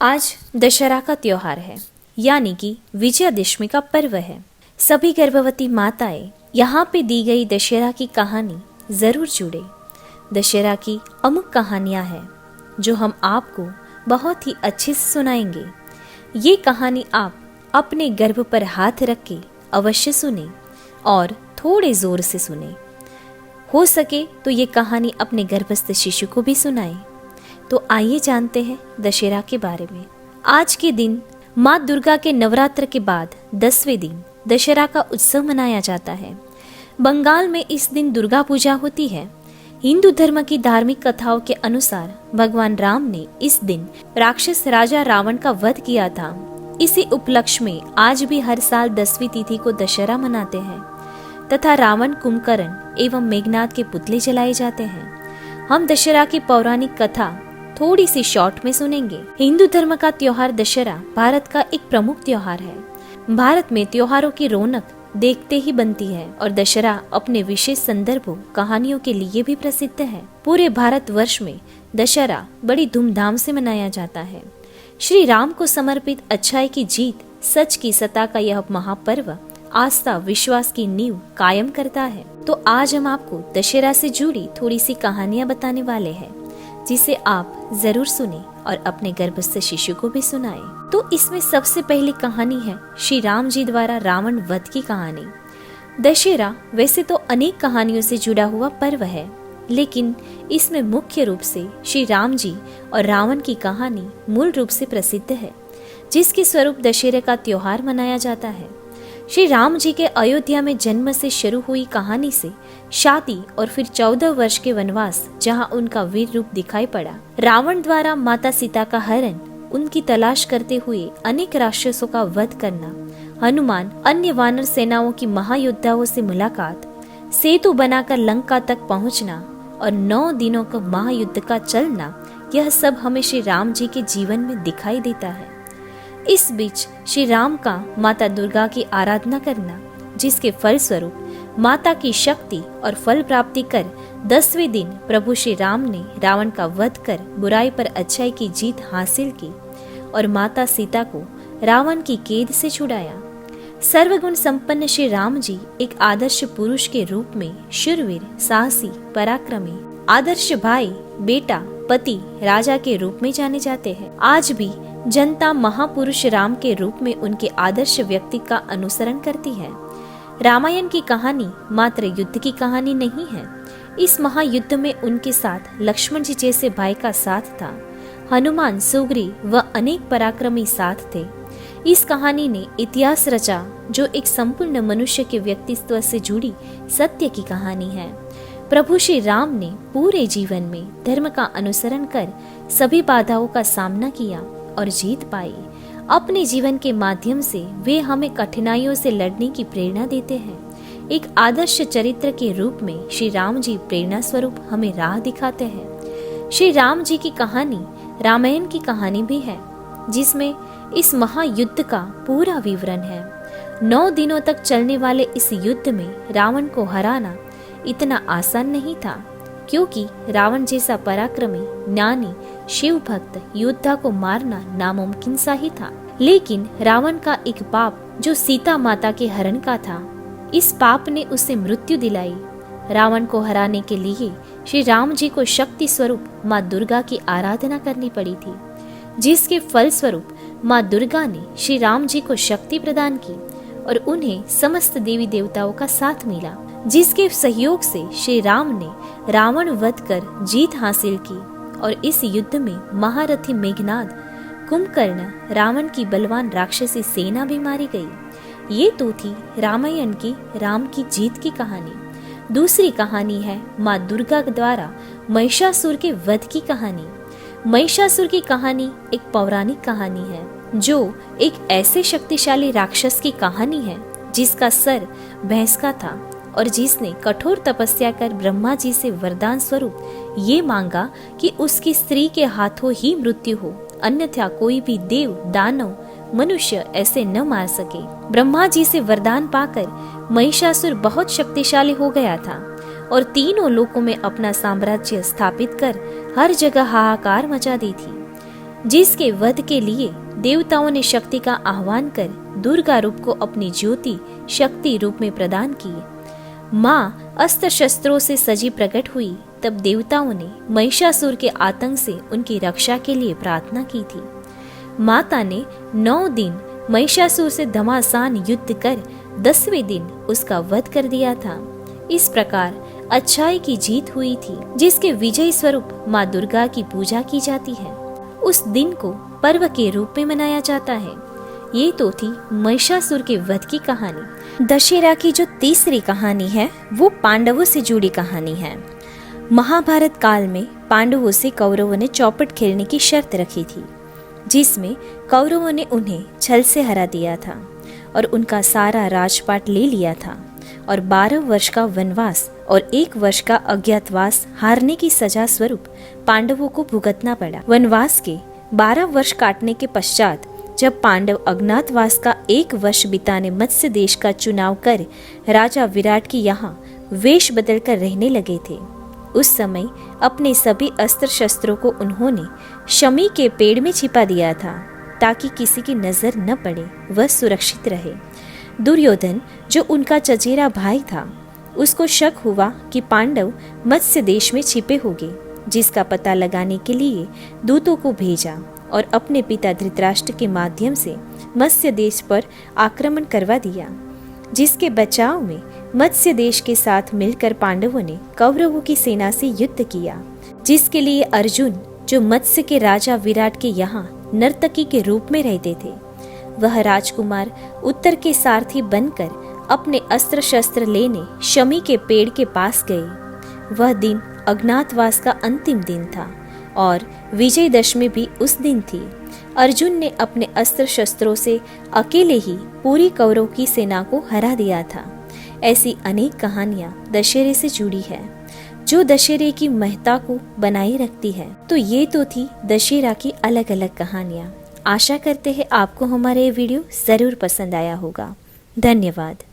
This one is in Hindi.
आज दशहरा का त्योहार है, यानी कि विजयादशमी का पर्व है। सभी गर्भवती माताएं यहाँ पे दी गई दशहरा की कहानी जरूर जुड़े। दशहरा की अमुक कहानियाँ हैं जो हम आपको बहुत ही अच्छे से सुनाएंगे। ये कहानी आप अपने गर्भ पर हाथ रख के अवश्य सुने और थोड़े जोर से सुने। हो सके तो ये कहानी अपने गर्भस्थ शिशु को भी सुनाएं। तो आइए जानते हैं दशहरा के बारे में। आज के दिन माँ दुर्गा के नवरात्र के बाद 10वें दिन दशहरा का उत्सव मनाया जाता है। बंगाल में इस दिन दुर्गा पूजा होती है। हिंदू धर्म की धार्मिक कथाओं के अनुसार भगवान राम ने इस दिन राक्षस राजा रावण का वध किया था। इसी उपलक्ष्य में आज भी हर साल 10वीं तिथि को दशहरा मनाते हैं तथा रावण, कुंभकर्ण एवं मेघनाद के पुतले जलाए जाते हैं। हम दशहरा की पौराणिक कथा थोड़ी सी शॉर्ट में सुनेंगे। हिंदू धर्म का त्योहार दशहरा भारत का एक प्रमुख त्योहार है। भारत में त्योहारों की रौनक देखते ही बनती है और दशहरा अपने विशेष संदर्भों, कहानियों के लिए भी प्रसिद्ध है। पूरे भारत वर्ष में दशहरा बड़ी धूमधाम से मनाया जाता है। श्री राम को समर्पित अच्छाई की जीत, सच की सत्ता का यह महापर्व आस्था, विश्वास की नींव कायम करता है। तो आज हम आपको दशहरा से जुड़ी थोड़ी सी कहानियां बताने वाले हैं, जिसे आप जरूर सुने और अपने गर्भस्थ शिशु को भी सुनाएं। तो इसमें सबसे पहली कहानी है श्री राम जी द्वारा रावण वध की कहानी। दशहरा वैसे तो अनेक कहानियों से जुड़ा हुआ पर्व है, लेकिन इसमें मुख्य रूप से श्री राम जी और रावण की कहानी मूल रूप से प्रसिद्ध है, जिसके स्वरूप दशहरे का त्योहार मनाया जाता है। श्री राम जी के अयोध्या में जन्म से शुरू हुई कहानी से शादी और फिर 14 वर्ष के वनवास, जहां उनका वीर रूप दिखाई पड़ा, रावण द्वारा माता सीता का हरण, उनकी तलाश करते हुए अनेक राक्षसों का वध करना, हनुमान अन्य वानर सेनाओं की महायोद्धाओं से मुलाकात, सेतु बनाकर लंका तक पहुंचना और 9 दिनों का महायुद्ध का चलना, यह सब हमें श्री राम जी के जीवन में दिखाई देता है। इस बीच श्री राम का माता दुर्गा की आराधना करना, जिसके फलस्वरूप माता की शक्ति और फल प्राप्ति कर 10वें दिन प्रभु श्री राम ने रावण का वध कर बुराई पर अच्छाई की जीत हासिल की और माता सीता को रावण की कैद से छुड़ाया। सर्वगुण संपन्न श्री राम जी एक आदर्श पुरुष के रूप में शूरवीर, साहसी, पराक्रमी, आदर्श भाई, बेटा, पति, राजा के रूप में जाने जाते हैं। आज भी जनता महापुरुष राम के रूप में उनके आदर्श व्यक्ति का अनुसरण करती है। रामायण की कहानी मात्र युद्ध की कहानी नहीं है। इस महायुद्ध में उनके साथ लक्ष्मण जी जैसे भाई का साथ था। हनुमान, सुग्रीव व अनेक पराक्रमी साथ थे। इस कहानी ने इतिहास रचा, जो एक संपूर्ण मनुष्य के व्यक्तित्व से जुड़ी सत्य की कहानी है। प्रभु श्री राम ने पूरे जीवन में धर्म का अनुसरण कर सभी बाधाओं का सामना किया और जीत पाई। अपने जीवन के माध्यम से वे हमें कठिनाइयों से लड़ने की प्रेरणा देते हैं। एक आदर्श चरित्र के रूप में श्री राम जी प्रेरणा स्वरूप हमें राह दिखाते हैं। श्री राम जी की कहानी रामायण की कहानी भी है, जिसमें इस महायुद्ध का पूरा विवरण है। 9 दिनों तक चलने वाले इस युद्ध में रावण को हराना इतना आसान नहीं था, क्योंकि रावण जैसा पराक्रमी, ज्ञानी, शिव भक्त योद्धा को मारना नामुमकिन सा ही था। लेकिन रावण का एक पाप, जो सीता माता के हरण का था, इस पाप ने उसे मृत्यु दिलाई। रावण को हराने के लिए श्री राम जी को शक्ति स्वरूप माँ दुर्गा की आराधना करनी पड़ी थी, जिसके फल स्वरूप माँ दुर्गा ने श्री राम जी को शक्ति प्रदान की और उन्हें समस्त देवी देवताओं का साथ मिला, जिसके सहयोग से श्री राम ने रावण वध कर जीत हासिल की और इस युद्ध में महारथी मेघनाद, कुंभकर्ण, रावण की बलवान राक्षसी सेना भी मारी गई। ये तो थी रामायण की राम की जीत की कहानी। दूसरी कहानी है माँ दुर्गा द्वारा महिषासुर के वध की कहानी। महिषासुर की कहानी एक पौराणिक कहानी है, जो एक ऐसे शक्तिशाली राक्षस की कहानी है जिसका सर भैंस का था और जिसने कठोर तपस्या कर ब्रह्मा जी से वरदान स्वरूप ये मांगा कि उसकी स्त्री के हाथों ही मृत्यु हो, अन्यथा कोई भी देव, दानव, मनुष्य ऐसे न मार सके। ब्रह्मा जी से वरदान पाकर महिषासुर बहुत शक्तिशाली हो गया था और तीनों लोकों में अपना साम्राज्य स्थापित कर हर जगह हाहाकार मचा दी थी। जिसके वध के लिए देवताओं ने शक्ति का आह्वान कर दुर्गा रूप को अपनी ज्योति शक्ति रूप में प्रदान की। माँ अस्त्र शस्त्रों से सजी प्रकट हुई तब देवताओं ने महिषासुर के आतंक से उनकी रक्षा के लिए प्रार्थना की थी। माता ने 9 दिन महिषासुर से घमासान युद्ध कर 10वें दिन उसका वध कर दिया था। इस प्रकार अच्छाई की जीत हुई थी, जिसके विजय स्वरूप माँ दुर्गा की पूजा की जाती है। उस दिन को पर्व के रूप में मनाया जाता है। ये तो थी महिषासुर के वध की कहानी। दशहरा की जो तीसरी कहानी है वो पांडवों से जुड़ी कहानी है। महाभारत काल में पांडवों से कौरवों ने चौपट खेलने की शर्त रखी थी, जिसमें कौरवों ने उन्हें छल से हरा दिया था और उनका सारा राजपाट ले लिया था और 12 वर्ष का वनवास और 1 वर्ष का अज्ञातवास हारने की सजा स्वरूप पांडवों को भुगतना पड़ा। वनवास के 12 वर्ष काटने के पश्चात जब पांडव अज्ञातवास का 1 वर्ष बिताने मत्स्य देश का चुनाव कर राजा विराट के यहाँ वेश बदलकर रहने लगे थे, उस समय अपने सभी अस्त्र शस्त्रों को उन्होंने शमी के पेड़ में छिपा दिया था ताकि किसी की नजर न पड़े, वह सुरक्षित रहे। दुर्योधन जो उनका चचेरा भाई था, उसको शक हुआ कि पांडव मत्स्य देश में छिपे होंगे, जिसका पता लगाने के लिए दूतों को भेजा और अपने पिता धृतराष्ट्र के माध्यम से मत्स्य देश पर आक्रमण करवा दिया, जिसके बचाव में मत्स्य देश के साथ मिलकर पांडवों ने कौरवों की सेना से युद्ध किया, जिसके लिए अर्जुन जो मत्स्य के राजा विराट के यहाँ नर्तकी के रूप में रहते थे, वह राजकुमार उत्तर के सारथी बनकर अपने अस्त्र शस्त्र लेने शमी के पेड़ के पास गए। वह दिन अज्ञातवास का अंतिम दिन था और विजयदशमी भी उस दिन थी। अर्जुन ने अपने अस्त्र शस्त्रों से अकेले ही पूरी कौरव की सेना को हरा दिया था। ऐसी अनेक कहानियां दशहरे से जुड़ी है, जो दशहरे की महत्ता को बनाए रखती है। तो ये तो थी दशहरा की अलग अलग कहानियां। आशा करते हैं आपको हमारा ये वीडियो जरूर पसंद आया होगा। धन्यवाद।